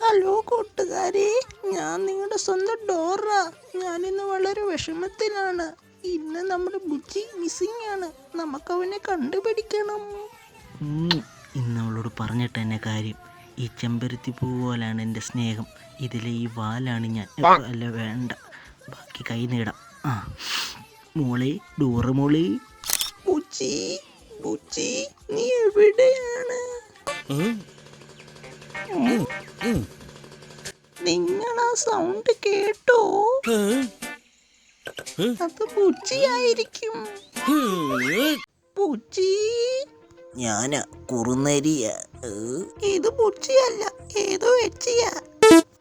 Hello കൂട്ടുകാരെ, ഞാൻ നിങ്ങളുടെ സ്വന്തം ഡോറ. ഞാനിന്ന് വളരെ വിഷമത്തിലാണ്. ഇന്ന് നമ്മുടെ ബുച്ചി മിസ്സിംഗ് ആണ്. നമുക്കവനെ കണ്ടുപിടിക്കണം. ഇന്ന് അവളോട് പറഞ്ഞിട്ട് തന്നെ കാര്യം. ഈ ചെമ്പരത്തി പൂ പോലാണ് എൻ്റെ സ്നേഹം. ഇതിലെ ഈ വാലാണ് ഞാൻ. അല്ല വേണ്ട, ബാക്കി കൈ നേടാം. മോളെ, ഡോറ മോളെ. ബുച്ചി, ബുച്ചി, നീ എവിടെയാണ്? നിങ്ങൾ ആ സൗണ്ട് കേട്ടോ? അത് ബുച്ചിയായിരിക്കും. ബുച്ചി, ഞാനാ കുറുനരിയ. ഇത് ബുച്ചിയല്ല, ഏതോ എച്ചിയാ.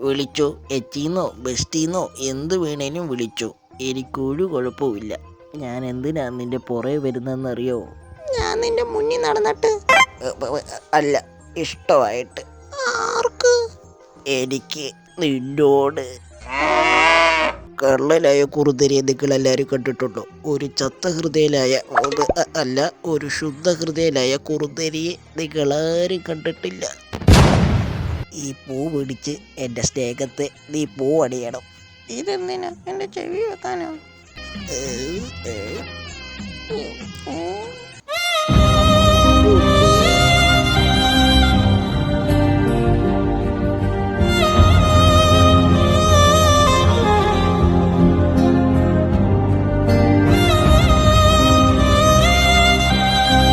വിളിച്ചോ, എച്ചീന്നോ ബെസ്റ്റീന്നോ എന്ത് വേണേലും വിളിച്ചോ. എനിക്കൊരു കുഴപ്പമില്ല. ഞാൻ എന്തിനാ നിന്റെ പുറകെ വരുന്നതെന്നറിയോ? ഞാൻ നിന്റെ മുന്നിൽ നടന്നിട്ട് അല്ല, ഇഷ്ടമായിട്ട്. ആർക്ക്? എനിക്ക് നിന്നോട്. കള്ളനായ കുറുനരിയെ നിങ്ങൾ എല്ലാവരും കണ്ടിട്ടുണ്ടോ? ഒരു ചത്ത ഹൃദയനായ അല്ല, ഒരു ശുദ്ധ ഹൃദയനായ കുറുനരിയെ നിങ്ങളാരും കണ്ടിട്ടില്ല. ഈ പൂ പിടിച്ച് എൻ്റെ സ്നേഹത്തെ നീ പൂ അണിയണം. ഇതെന്തിനാ? എന്റെ ചെവി വെക്കാനോ?